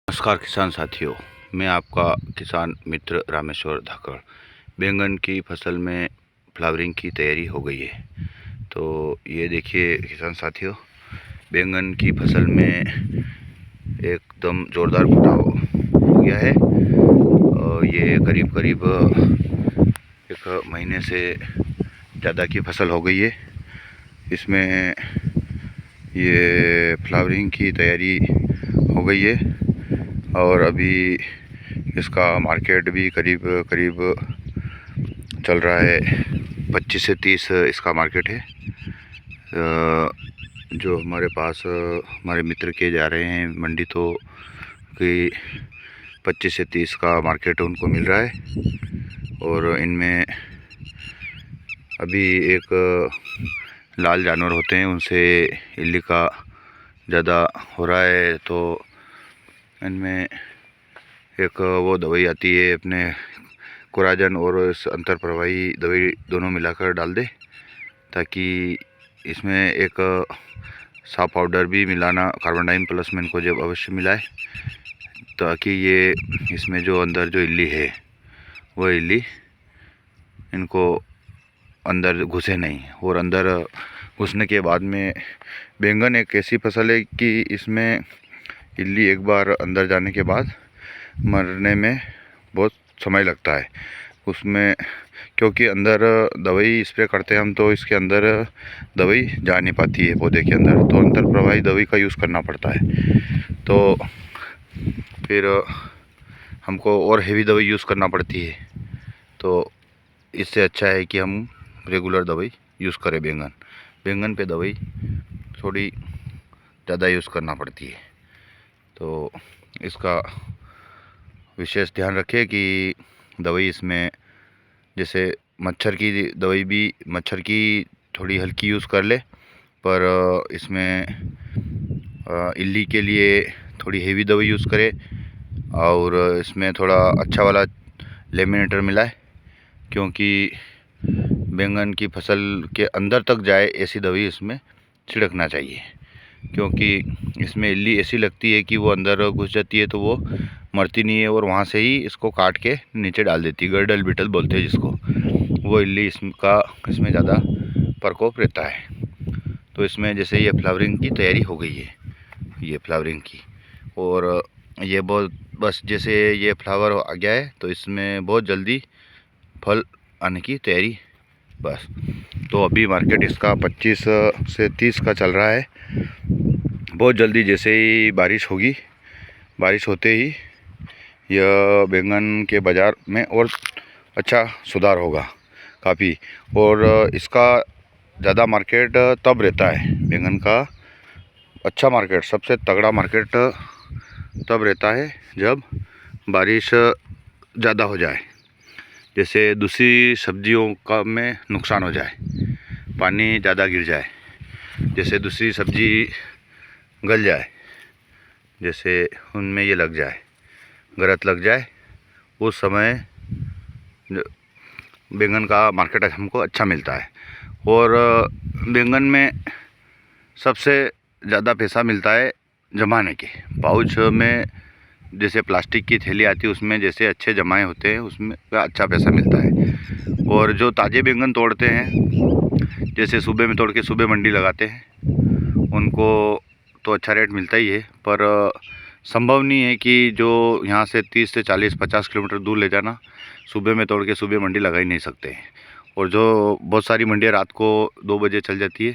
नमस्कार किसान साथियों, मैं आपका किसान मित्र रामेश्वर धाकड़। बैंगन की फसल में फ्लावरिंग की तैयारी हो गई है। तो ये देखिए किसान साथियों, बैंगन की फसल में एकदम ज़ोरदार फुटाव हो गया है। और ये करीब करीब 1 महीने से ज़्यादा की फसल हो गई है। इसमें ये फ्लावरिंग की तैयारी हो गई है और अभी इसका मार्केट भी करीब करीब चल रहा है। 25 से 30 इसका मार्केट है। जो हमारे पास हमारे मित्र के जा रहे हैं मंडी, तो कि 25 से 30 का मार्केट उनको मिल रहा है। और इनमें अभी एक लाल जानवर होते हैं, उनसे इल्ली का ज़्यादा हो रहा है। तो इनमें एक वो दवाई आती है अपने कोराजन और इस अंतर प्रवाही दवाई दोनों मिलाकर डाल दे, ताकि इसमें एक साफ पाउडर भी मिलाना कार्बनडाइन प्लस में इनको जब अवश्य मिलाए, ताकि ये इसमें जो अंदर जो इल्ली है वो इल्ली इनको अंदर घुसे नहीं। और अंदर घुसने के बाद में बैंगन एक ऐसी फसल है कि इसमें इल्ली एक बार अंदर जाने के बाद मरने में बहुत समय लगता है उसमें, क्योंकि अंदर दवाई स्प्रे करते हैं हम, तो इसके अंदर दवाई जा नहीं पाती है पौधे के अंदर, तो अंतर प्रवाही दवाई का यूज़ करना पड़ता है। तो फिर हमको और हेवी दवाई यूज़ करना पड़ती है। तो इससे अच्छा है कि हम रेगुलर दवाई यूज़ करें। बैंगन पे दवाई थोड़ी ज़्यादा यूज़ करना पड़ती है, तो इसका विशेष ध्यान रखें कि दवाई इसमें, जैसे मच्छर की दवाई भी मच्छर की थोड़ी हल्की यूज़ कर ले, पर इसमें इल्ली के लिए थोड़ी हेवी दवाई यूज़ करें। और इसमें थोड़ा अच्छा वाला लेमिनेटर मिलाए, क्योंकि बैंगन की फसल के अंदर तक जाए ऐसी दवाई इसमें छिड़कना चाहिए। क्योंकि इसमें इल्ली ऐसी लगती है कि वो अंदर घुस जाती है तो वो मरती नहीं है, और वहाँ से ही इसको काट के नीचे डाल देती है। गर्डल बीटल बोलते हैं जिसको, वो इल्ली इसमें ज़्यादा प्रकोप रहता है। तो इसमें जैसे ये फ्लावरिंग की तैयारी हो गई है, ये फ्लावरिंग की, और ये बहुत बस जैसे ये फ्लावर आ गया है तो इसमें बहुत जल्दी फल आने की तैयारी बस। तो अभी मार्केट इसका 25 से 30 का चल रहा है। बहुत जल्दी जैसे ही बारिश होगी, बारिश होते ही यह बैंगन के बाज़ार में और अच्छा सुधार होगा काफ़ी। और इसका ज़्यादा मार्केट तब रहता है, बैंगन का अच्छा मार्केट, सबसे तगड़ा मार्केट तब रहता है जब बारिश ज़्यादा हो जाए। जैसे दूसरी सब्जियों का में नुकसान हो जाए, पानी ज़्यादा गिर जाए, जैसे दूसरी सब्जी गल जाए, जैसे उनमें ये लग जाए, गरत लग जाए, उस समय बैंगन का मार्केट हमको अच्छा मिलता है। और बैंगन में सबसे ज़्यादा पैसा मिलता है जमाने के पाउच में, जैसे प्लास्टिक की थैली आती है उसमें जैसे अच्छे जमाए होते हैं उसमें का अच्छा पैसा मिलता है। और जो ताज़े बैंगन तोड़ते हैं, जैसे सुबह में तोड़ के सुबह मंडी लगाते हैं, उनको तो अच्छा रेट मिलता ही है, पर संभव नहीं है कि जो यहाँ से 30 से 40-50 किलोमीटर दूर ले जाना, सुबह में तोड़ के सुबह मंडी लगा ही नहीं सकते हैं। और जो बहुत सारी मंडियाँ रात को 2 बजे चल जाती है,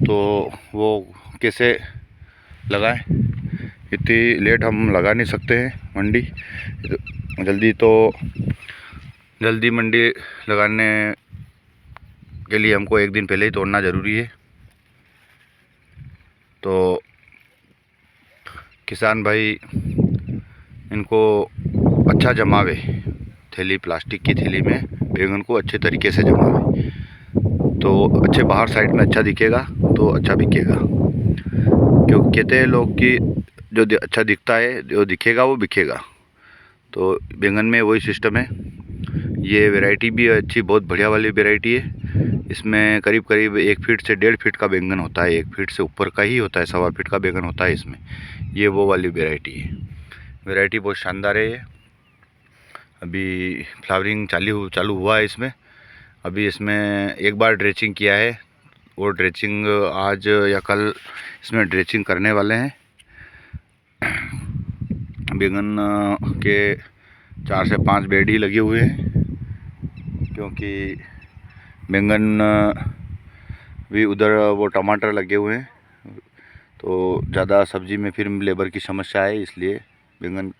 तो वो कैसे लगाएं? इतनी लेट हम लगा नहीं सकते हैं मंडी। जल्दी मंडी लगाने के लिए हमको एक दिन पहले ही तोड़ना ज़रूरी है। तो किसान भाई इनको अच्छा जमावे, थैली प्लास्टिक की थैली में बैंगन को अच्छे तरीके से जमावे, तो अच्छे बाहर साइड में अच्छा दिखेगा तो अच्छा बिकेगा। क्योंकि कहते हैं लोग कि जो अच्छा दिखता है, जो दिखेगा वो बिकेगा। तो बैंगन में वही सिस्टम है। ये वैरायटी भी अच्छी, बहुत बढ़िया वाली वैरायटी है। इसमें करीब करीब 1 फीट से 1.5 फीट का बैंगन होता है, 1 फीट से ऊपर का ही होता है, 1.25 फीट का बैंगन होता है इसमें। ये वो वाली वैरायटी है। वैरायटी बहुत शानदार है। अभी फ्लावरिंग चालू हुआ है इसमें। अभी इसमें एक बार ड्रेचिंग किया है, वो ड्रेचिंग आज या कल इसमें ड्रेचिंग करने वाले हैं। बैंगन के 4 से 5 बेड ही लगे हुए हैं, क्योंकि बैंगन भी उधर वो टमाटर लगे हुए हैं, तो ज़्यादा सब्ज़ी में फिर लेबर की समस्या है, इसलिए बैंगन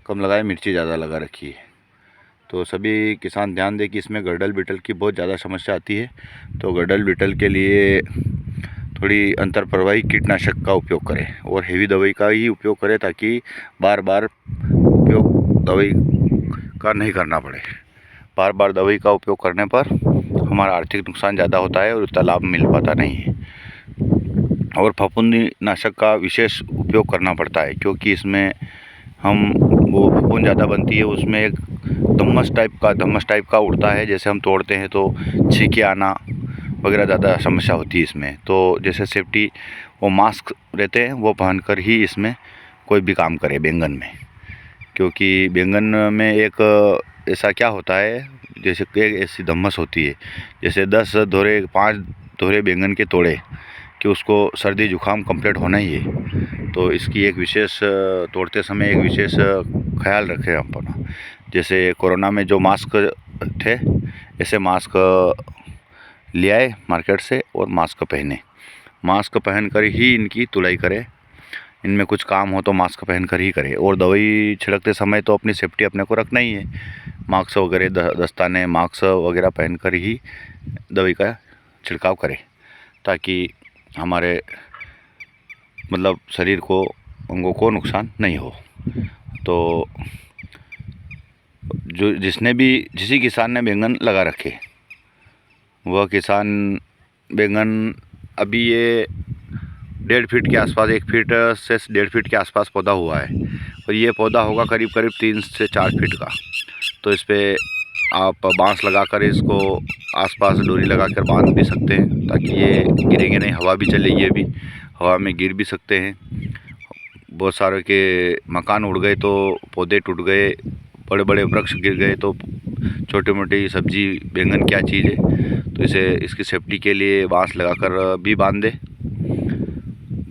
कम लगाए, मिर्ची ज़्यादा लगा रखी है। तो सभी किसान ध्यान दें कि इसमें गड़ल बीटल की बहुत ज़्यादा समस्या आती है। तो गड़ल बीटल के लिए थोड़ी अंतरप्रवाही कीटनाशक का उपयोग करें और हेवी दवाई का ही उपयोग करें, ताकि बार बार उपयोग दवाई का नहीं करना पड़े। बार बार दवाई का उपयोग करने पर हमारा आर्थिक नुकसान ज़्यादा होता है और उतना लाभ मिल पाता नहीं है। और फफूंदी नाशक का विशेष उपयोग करना पड़ता है, क्योंकि इसमें हम वो फफूंद ज़्यादा बनती है, उसमें एक धम्मस टाइप का उड़ता है। जैसे हम तोड़ते हैं तो छींके आना वगैरह ज़्यादा समस्या होती है इसमें। तो जैसे सेफ्टी वो मास्क रहते हैं, वो पहनकर ही इसमें कोई भी काम करे बैंगन में। क्योंकि बैंगन में एक ऐसा क्या होता है, जैसे एक ऐसी धम्मस होती है, जैसे 10 धोरे 5 धोरे बैंगन के तोड़े कि उसको सर्दी जुकाम कंप्लीट होना ही है। तो इसकी एक विशेष तोड़ते समय एक विशेष ख्याल रखें अपना। जैसे कोरोना में जो मास्क थे, ऐसे मास्क ले आए मार्केट से और मास्क पहने। मास्क पहनकर ही इनकी तुड़ाई करें। इनमें कुछ काम हो तो मास्क पहनकर ही करें। और दवाई छिड़कते समय तो अपनी सेफ्टी अपने को रखना ही है। मास्क वगैरह दस्ताने मास्क वगैरह पहनकर ही दवाई का छिड़काव करें, ताकि हमारे मतलब शरीर को, अंगों को नुकसान नहीं हो। तो जिसी किसान ने बैंगन लगा रखे, वह किसान बैंगन अभी ये 1.5 फीट के आसपास, 1 फीट से 1.5 फीट के आसपास पौधा हुआ है, और ये पौधा होगा करीब करीब 3 से 4 फीट का। तो इस पर आप बांस लगाकर इसको आसपास डोरी लगाकर बांध भी सकते हैं, ताकि ये गिरेंगे नहीं। हवा भी चलेगी, ये भी हवा में गिर भी सकते हैं। बहुत सारे के मकान उड़ गए तो पौधे टूट गए, बड़े बड़े वृक्ष गिर गए, तो छोटी मोटी सब्जी बैंगन क्या चीज़ है। तो इसकी सेफ्टी के लिए बांस लगाकर भी बांध दे।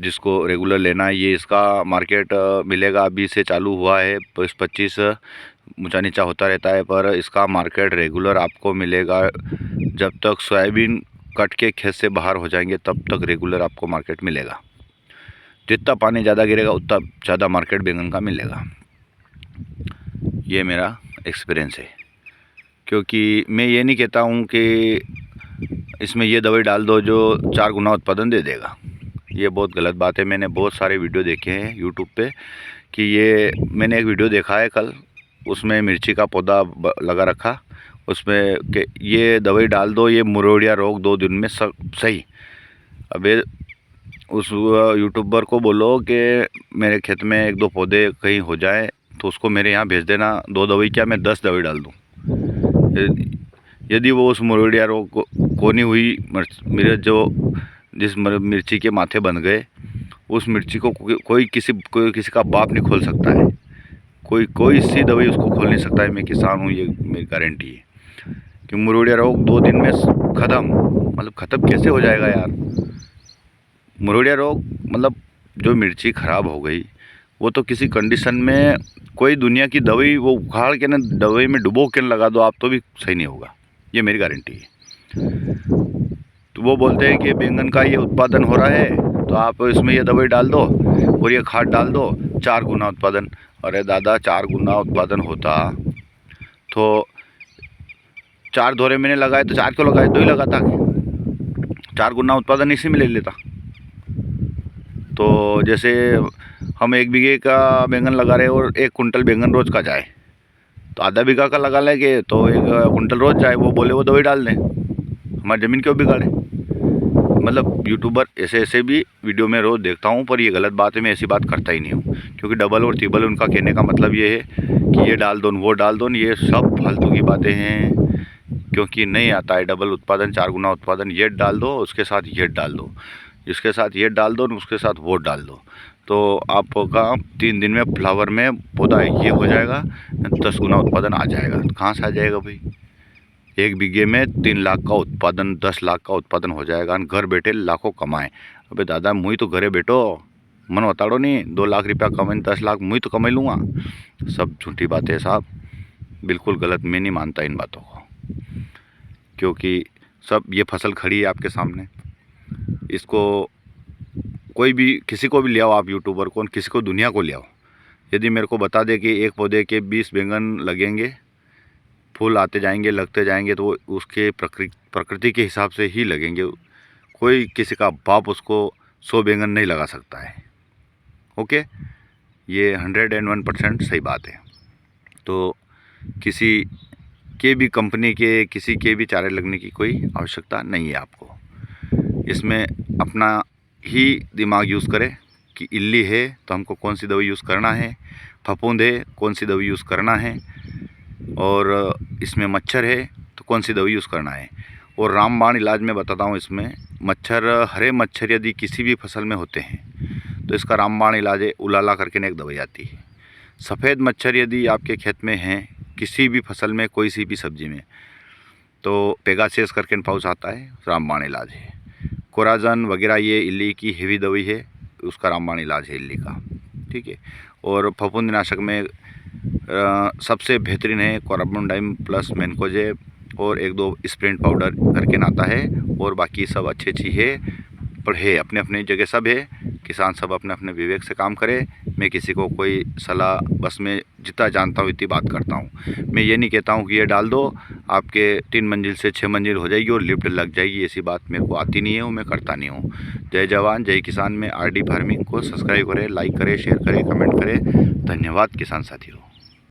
जिसको रेगुलर लेना है, ये इसका मार्केट मिलेगा। अभी से चालू हुआ है, 25 ऊंचा नीचा होता रहता है, पर इसका मार्केट रेगुलर आपको मिलेगा। जब तक सोयाबीन कट के खेत से बाहर हो जाएंगे, तब तक रेगुलर आपको मार्केट मिलेगा। जितना पानी ज़्यादा गिरेगा उतना ज़्यादा मार्केट बैंगन का मिलेगा। ये मेरा एक्सपीरियंस है। क्योंकि मैं ये नहीं कहता हूँ कि इसमें ये दवाई डाल दो जो 4 गुना उत्पादन दे देगा। ये बहुत गलत बात है। मैंने बहुत सारे वीडियो देखे हैं यूट्यूब पे कि ये, मैंने एक वीडियो देखा है कल, उसमें मिर्ची का पौधा लगा रखा, उसमें कि ये दवाई डाल दो, ये मुरोड़िया रोग 2 दिन में सही। अबे उस यूट्यूबर को बोलो कि मेरे खेत में 1-2 पौधे कहीं हो जाए तो उसको मेरे यहाँ भेज देना। 2 दवाई क्या, मैं 10 दवाई डाल दूँ। यदि वो उस मुरोड़िया रोग को नहीं हुई, मेरे जिस मिर्ची के माथे बन गए, उस मिर्ची को कोई किसी का बाप नहीं खोल सकता है। कोई सी दवाई उसको खोल नहीं सकता है। मैं किसान हूँ, ये मेरी गारंटी है कि मुरोड़िया रोग 2 दिन में ख़त्म। मतलब ख़त्म कैसे हो जाएगा यार? मुरोड़िया रोग मतलब जो मिर्ची ख़राब हो गई, वो तो किसी कंडीशन में कोई दुनिया की दवाई वो उखाड़ के ना दवाई में डुबो के लगा दो आप, तो भी सही नहीं होगा। ये मेरी गारंटी है। तो वो बोलते हैं कि बैंगन का ये उत्पादन हो रहा है, तो आप इसमें ये दवाई डाल दो और ये खाद डाल दो, 4 गुना उत्पादन। अरे दादा, 4 गुना उत्पादन होता तो 4 धोरे मैंने लगाए तो 4 क्यों लगाए? 2 ही लगाता। 4 गुना उत्पादन इसी में ले लेता। तो जैसे हम 1 बीघे का बैंगन लगा रहे और 1 कुंटल बैंगन रोज़ का जाए, तो आधा बीघा का लगा लेंगे तो 1 कुंटल रोज़ जाए। वो बोले वो दवाई डाल दें, हमारी ज़मीन क्यों बिगाड़े? मतलब यूट्यूबर ऐसे ऐसे भी वीडियो में रोज़ देखता हूँ, पर ये गलत बात है, मैं ऐसी बात करता ही नहीं हूँ। क्योंकि डबल और ट्रिपल उनका कहने का मतलब ये है कि ये डाल दो वो डाल दो, ये सब फालतू की बातें हैं। क्योंकि नहीं आता है डबल उत्पादन, 4 गुना उत्पादन, ये डाल दो उसके साथ ये डाल दो, इसके साथ ये डाल दो उसके साथ वो डाल दो, तो आपका 3 दिन में फ्लावर में पौधा ये हो जाएगा, 10 गुना उत्पादन आ जाएगा। कहाँ से आ जाएगा भाई? 1 बीघे में 3 लाख का उत्पादन, 10 लाख का उत्पादन हो जाएगा, घर बैठे लाखों कमाएं। अबे दादा, मुई तो घरे बैठो मन बताड़ो नहीं, 2 लाख रुपया कमाए, 10 लाख मुई तो कमा लूँगा। सब झूठी बातें है साहब, बिल्कुल गलत। मैं नहीं मानता इन बातों को, क्योंकि सब ये फसल खड़ी है आपके सामने। इसको कोई भी, किसी को भी ले आओ आप, यूट्यूबर को, किसी को, दुनिया को ले आओ, यदि मेरे को बता दे कि एक पौधे के 20 बैंगन लगेंगे, फूल आते जाएंगे लगते जाएंगे, तो उसके प्रकृति के हिसाब से ही लगेंगे। कोई किसी का बाप उसको 100 बैंगन नहीं लगा सकता है। ओके, ये 101% सही बात है। तो किसी के भी कंपनी के, किसी के भी चारे लगने की कोई आवश्यकता नहीं है आपको। इसमें अपना ही दिमाग यूज़ करें कि इल्ली है तो हमको कौन सी दवाई यूज़ करना है, फफूंद है कौन सी दवाई यूज़ करना है, और इसमें मच्छर है तो कौन सी दवाई यूज़ करना है। और रामबाण इलाज में बताता हूँ। इसमें मच्छर, हरे मच्छर यदि किसी भी फसल में होते हैं तो इसका रामबाण इलाज है, उलाला करके एक दवाई आती है। सफ़ेद मच्छर यदि आपके खेत में हैं, किसी भी फसल में, कोई सी भी सब्जी में, तो पेगासेस करके पाउच आता है, रामबाण इलाज है। कोराजन वगैरह ये इल्ली की हेवी दवाई है, उसका रामबाण इलाज है इल्ली का, ठीक है। और फफूंदनाशक में सबसे बेहतरीन है कार्बोडाइम प्लस मैनकोजेब, और 1-2 स्प्रिंट पाउडर करके आता है, और बाकी सब अच्छी है, पर है अपने अपने जगह सब है। किसान सब अपने अपने विवेक से काम करे। मैं किसी को कोई सलाह, बस मैं जितना जानता हूँ इतनी बात करता हूँ। मैं ये नहीं कहता हूँ कि ये डाल दो आपके 3 मंजिल से 6 मंजिल हो जाएगी और लिफ्ट लग जाएगी, ऐसी बात मेरे को आती नहीं है और मैं करता नहीं हूँ। जय जवान जय किसान में RD फार्मिंग को सब्सक्राइब करें, लाइक करें, शेयर करें, कमेंट करें। धन्यवाद किसान साथियों।